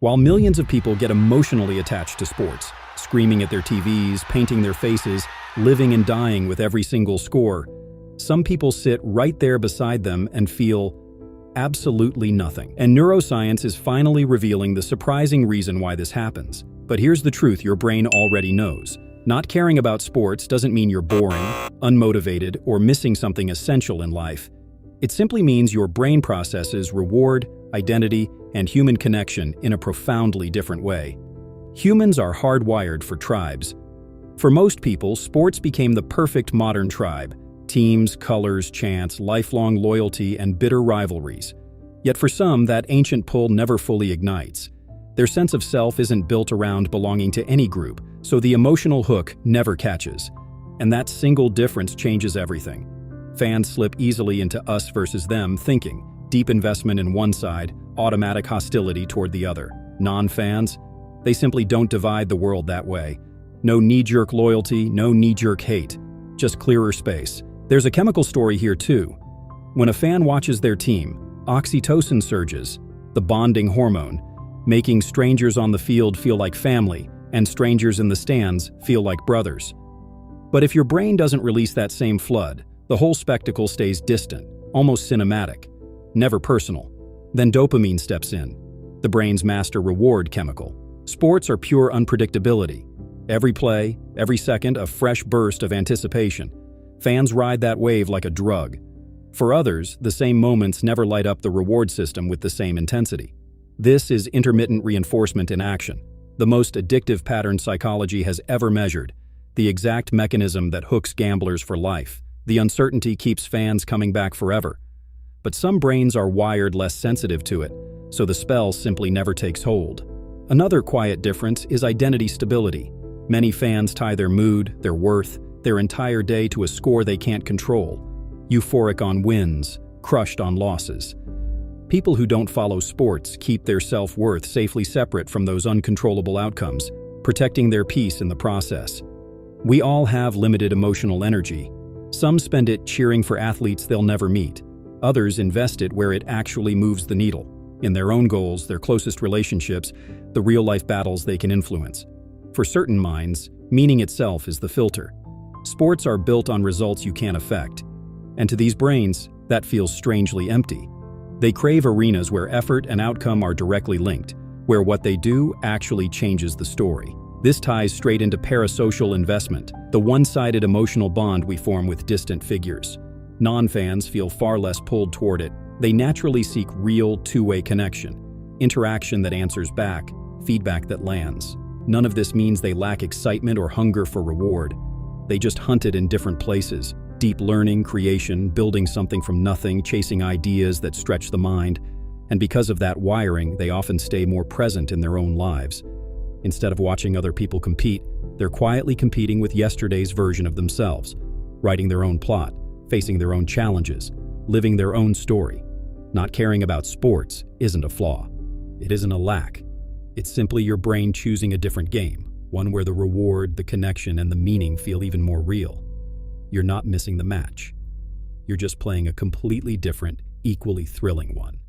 While millions of people get emotionally attached to sports, screaming at their TVs, painting their faces, living and dying with every single score, some people sit right there beside them and feel absolutely nothing. And neuroscience is finally revealing the surprising reason why this happens. But here's the truth your brain already knows. Not caring about sports doesn't mean you're boring, unmotivated, or missing something essential in life. It simply means your brain processes reward, identity, and human connection in a profoundly different way. Humans are hardwired for tribes. For most people, sports became the perfect modern tribe. Teams, colors, chants, lifelong loyalty, and bitter rivalries. Yet for some, that ancient pull never fully ignites. Their sense of self isn't built around belonging to any group, so the emotional hook never catches. And that single difference changes everything. Fans slip easily into us versus them thinking, deep investment in one side, automatic hostility toward the other. Non-fans, they simply don't divide the world that way. No knee-jerk loyalty, no knee-jerk hate, just clearer space. There's a chemical story here too. When a fan watches their team, oxytocin surges, the bonding hormone, making strangers on the field feel like family and strangers in the stands feel like brothers. But if your brain doesn't release that same flood, the whole spectacle stays distant, almost cinematic, never personal. Then dopamine steps in, the brain's master reward chemical. Sports are pure unpredictability. Every play, every second, a fresh burst of anticipation. Fans ride that wave like a drug. For others, the same moments never light up the reward system with the same intensity. This is intermittent reinforcement in action, the most addictive pattern psychology has ever measured, the exact mechanism that hooks gamblers for life. The uncertainty keeps fans coming back forever. But some brains are wired less sensitive to it, so the spell simply never takes hold. Another quiet difference is identity stability. Many fans tie their mood, their worth, their entire day to a score they can't control. Euphoric on wins, crushed on losses. People who don't follow sports keep their self-worth safely separate from those uncontrollable outcomes, protecting their peace in the process. We all have limited emotional energy. Some spend it cheering for athletes they'll never meet. Others invest it where it actually moves the needle, in their own goals, their closest relationships, the real-life battles they can influence. For certain minds, meaning itself is the filter. Sports are built on results you can't affect. And to these brains, that feels strangely empty. They crave arenas where effort and outcome are directly linked, where what they do actually changes the story. This ties straight into parasocial investment, the one-sided emotional bond we form with distant figures. Non-fans feel far less pulled toward it. They naturally seek real, two-way connection, interaction that answers back, feedback that lands. None of this means they lack excitement or hunger for reward. They just hunt it in different places. Deep learning, creation, building something from nothing, chasing ideas that stretch the mind. And because of that wiring, they often stay more present in their own lives. Instead of watching other people compete, they're quietly competing with yesterday's version of themselves, writing their own plot, facing their own challenges, living their own story. Not caring about sports isn't a flaw. It isn't a lack. It's simply your brain choosing a different game, one where the reward, the connection, and the meaning feel even more real. You're not missing the match. You're just playing a completely different, equally thrilling one.